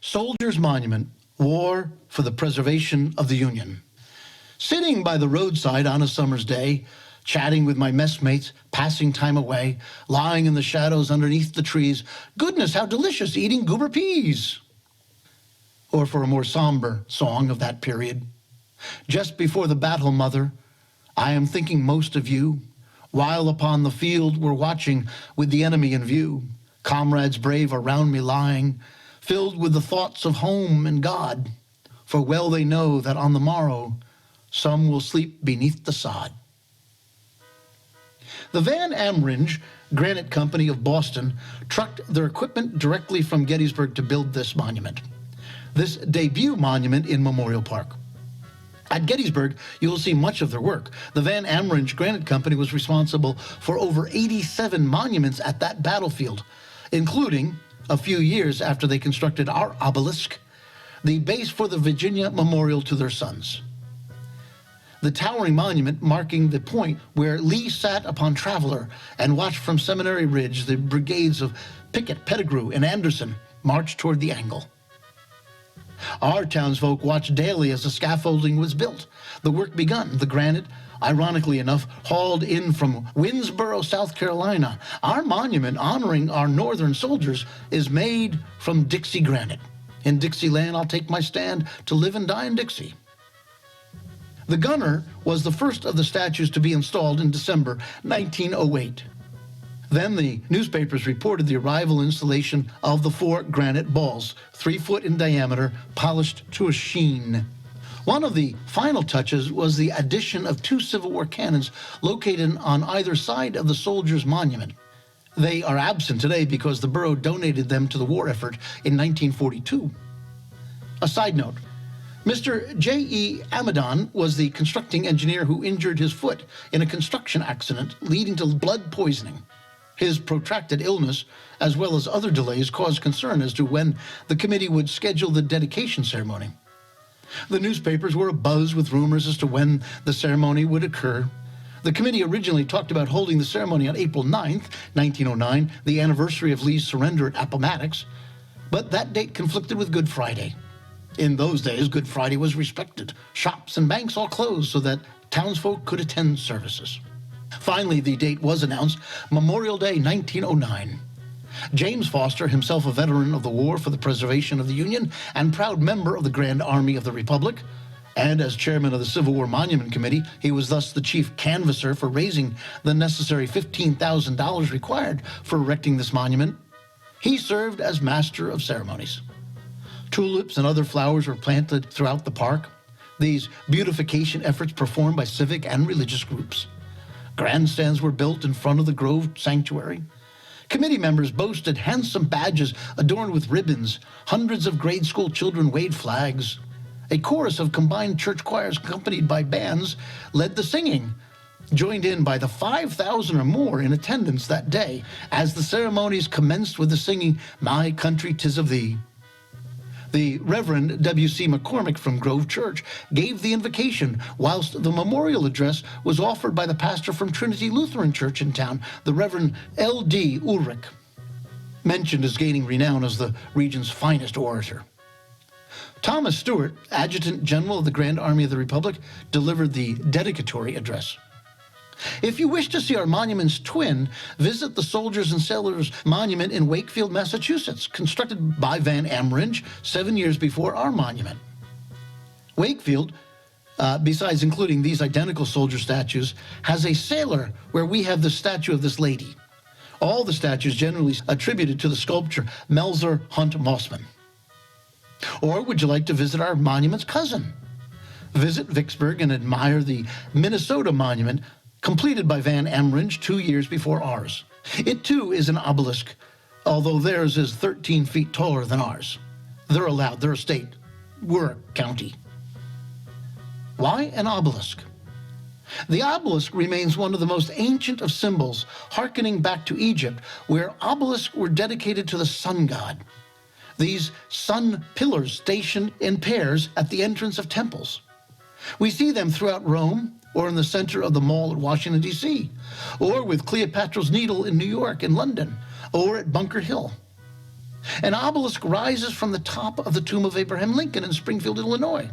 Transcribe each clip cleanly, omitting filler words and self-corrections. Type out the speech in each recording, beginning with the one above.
Soldiers' Monument, War for the Preservation of the Union. Sitting by the roadside on a summer's day, chatting with my messmates, passing time away, lying in the shadows underneath the trees, goodness, how delicious, eating goober peas. Or for a more somber song of that period, just before the battle, mother, I am thinking most of you, while upon the field we're watching with the enemy in view, comrades brave around me lying, filled with the thoughts of home and God, for well they know that on the morrow some will sleep beneath the sod. The Van Amringe Granite Company of Boston trucked their equipment directly from Gettysburg to build this monument, this debut monument in Memorial Park. At Gettysburg, you will see much of their work. The Van Amringe Granite Company was responsible for over 87 monuments at that battlefield, including, a few years after they constructed our obelisk, the base for the Virginia Memorial to their sons. The towering monument marking the point where Lee sat upon Traveler and watched from Seminary Ridge the brigades of Pickett, Pettigrew, and Anderson march toward the angle. Our townsfolk watched daily as the scaffolding was built, the work begun, the granite, ironically enough, hauled in from Winnsboro, South Carolina. Our monument honoring our northern soldiers is made from Dixie granite. In Dixieland, I'll take my stand to live and die in Dixie. The gunner was the first of the statues to be installed in December 1908. Then the newspapers reported the arrival and installation of the 4 granite balls, 3 foot in diameter, polished to a sheen. One of the final touches was the addition of 2 Civil War cannons located on either side of the Soldiers' Monument. They are absent today because the borough donated them to the war effort in 1942. A side note, Mr. J.E. Amadon was the constructing engineer who injured his foot in a construction accident leading to blood poisoning. His protracted illness, as well as other delays, caused concern as to when the committee would schedule the dedication ceremony. The newspapers were abuzz with rumors as to when the ceremony would occur. The committee originally talked about holding the ceremony on April 9th, 1909, the anniversary of Lee's surrender at Appomattox, but that date conflicted with Good Friday. In those days, Good Friday was respected. Shops and banks all closed so that townsfolk could attend services. Finally, the date was announced, Memorial Day, 1909. James Foster, himself a veteran of the War for the Preservation of the Union and proud member of the Grand Army of the Republic, and as chairman of the Civil War Monument Committee, he was thus the chief canvasser for raising the necessary $15,000 required for erecting this monument. He served as master of ceremonies. Tulips and other flowers were planted throughout the park. These beautification efforts performed by civic and religious groups. Grandstands were built in front of the Grove Sanctuary. Committee members boasted handsome badges adorned with ribbons. Hundreds of grade school children waved flags. A chorus of combined church choirs accompanied by bands led the singing, joined in by the 5,000 or more in attendance that day as the ceremonies commenced with the singing, "My Country 'Tis of Thee." The Reverend W.C. McCormick from Grove Church gave the invocation, whilst the memorial address was offered by the pastor from Trinity Lutheran Church in town, the Reverend L.D. Ulrich, mentioned as gaining renown as the region's finest orator. Thomas Stewart, Adjutant General of the Grand Army of the Republic, delivered the dedicatory address. If you wish to see our monument's twin, visit the Soldiers and Sailors Monument in Wakefield, Massachusetts, constructed by Van Amringe 7 years before our monument. Wakefield, besides including these identical soldier statues, has a sailor where we have the statue of this lady. All the statues generally attributed to the sculptor Melzer Hunt Mossman. Or would you like to visit our monument's cousin? Visit Vicksburg and admire the Minnesota Monument, completed by Van Amringe 2 years before ours. It too is an obelisk, although theirs is 13 feet taller than ours. They're allowed, they're a state, we're a county. Why an obelisk? The obelisk remains one of the most ancient of symbols, hearkening back to Egypt, where obelisks were dedicated to the sun god. These sun pillars stationed in pairs at the entrance of temples. We see them throughout Rome, or in the center of the Mall at Washington, D.C., or with Cleopatra's Needle in New York and London, or at Bunker Hill. An obelisk rises from the top of the tomb of Abraham Lincoln in Springfield, Illinois.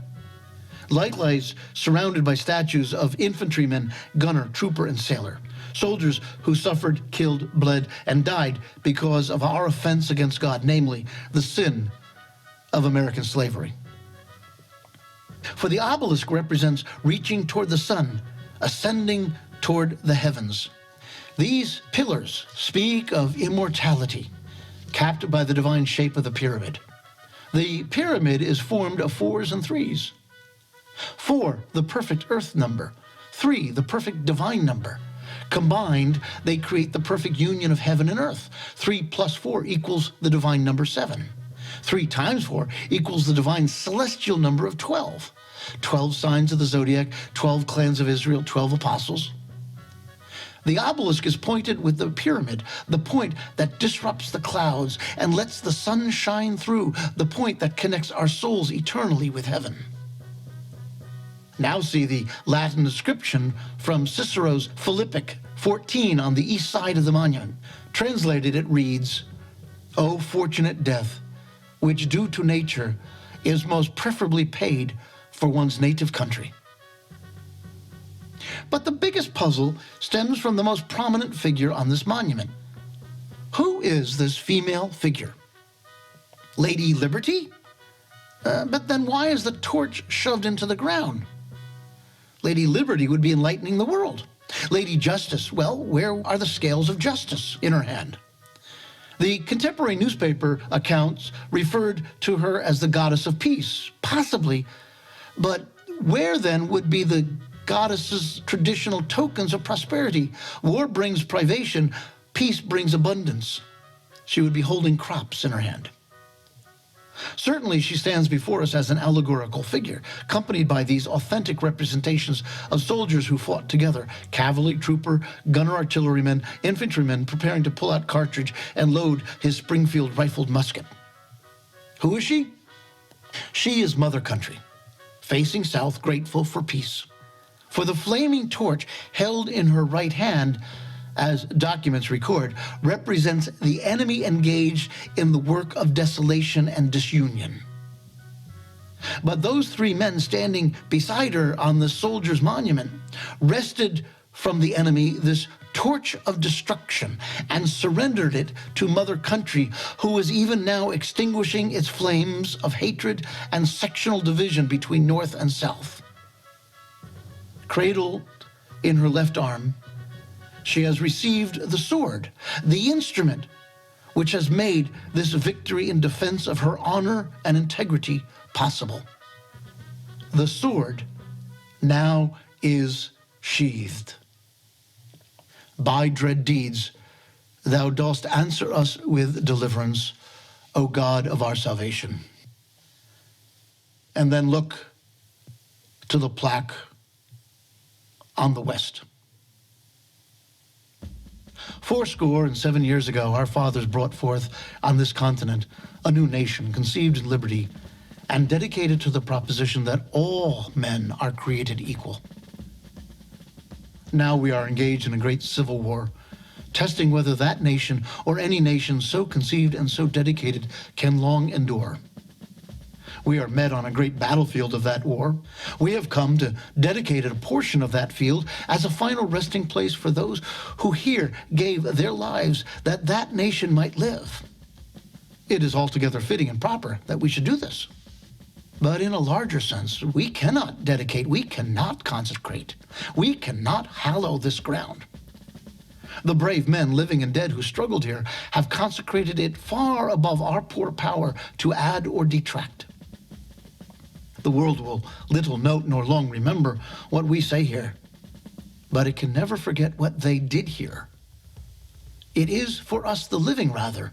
Likewise, surrounded by statues of infantrymen, gunner, trooper, and sailor, soldiers who suffered, killed, bled, and died because of our offense against God, namely, the sin of American slavery. For the obelisk represents reaching toward the sun, ascending toward the heavens. These pillars speak of immortality, capped by the divine shape of the pyramid. The pyramid is formed of 4s and 3s. 4, the perfect earth number. 3, the perfect divine number. Combined, they create the perfect union of heaven and earth. 3 plus 4 equals the divine number 7. 3 times 4 equals the divine celestial number of 12. 12 signs of the zodiac, 12 clans of Israel, 12 apostles. The obelisk is pointed with the pyramid, the point that disrupts the clouds and lets the sun shine through, the point that connects our souls eternally with heaven. Now see the Latin inscription from Cicero's Philippic 14 on the east side of the monument. Translated, it reads, "O fortunate death, which due to nature is most preferably paid for one's native country." But the biggest puzzle stems from the most prominent figure on this monument. Who is this female figure? Lady Liberty? But then why is the torch shoved into the ground? Lady Liberty would be enlightening the world. Lady Justice, well, where are the scales of justice in her hand? The contemporary newspaper accounts referred to her as the goddess of peace, possibly, but where then would be the goddess's traditional tokens of prosperity? War brings privation, peace brings abundance. She would be holding crops in her hand. Certainly, she stands before us as an allegorical figure, accompanied by these authentic representations of soldiers who fought together: cavalry, trooper, gunner, artilleryman, infantryman preparing to pull out cartridge and load his Springfield rifled musket. Who is she? She is Mother Country, facing south, grateful for peace. For the flaming torch held in her right hand, as documents record, represents the enemy engaged in the work of desolation and disunion. But those 3 men standing beside her on the soldier's monument wrested from the enemy this torch of destruction and surrendered it to Mother Country, who is even now extinguishing its flames of hatred and sectional division between North and South. Cradled in her left arm, she has received the sword, the instrument which has made this victory in defense of her honor and integrity possible. The sword now is sheathed. By dread deeds, thou dost answer us with deliverance, O God of our salvation. And then look to the plaque on the west. 77 years ago, our fathers brought forth on this continent a new nation conceived in liberty and dedicated to the proposition that all men are created equal. Now we are engaged in a great civil war, testing whether that nation or any nation so conceived and so dedicated can long endure. We are met on a great battlefield of that war. We have come to dedicate a portion of that field as a final resting place for those who here gave their lives that that nation might live. It is altogether fitting and proper that we should do this. But in a larger sense, we cannot dedicate, we cannot consecrate, we cannot hallow this ground. The brave men, living and dead, who struggled here have consecrated it far above our poor power to add or detract. The world will little note nor long remember what we say here, but it can never forget what they did here. It is for us, the living rather,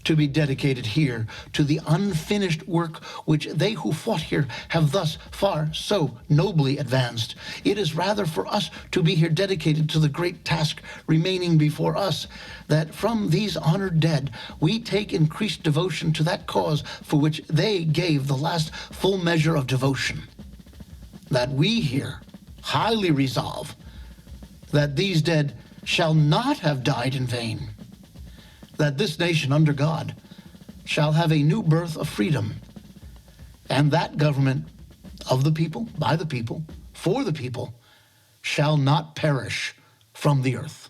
to be dedicated here to the unfinished work which they who fought here have thus far so nobly advanced. It is rather for us to be here dedicated to the great task remaining before us, that from these honored dead we take increased devotion to that cause for which they gave the last full measure of devotion. That we here highly resolve that these dead shall not have died in vain, that this nation under God shall have a new birth of freedom, and that government of the people, by the people, for the people, shall not perish from the earth.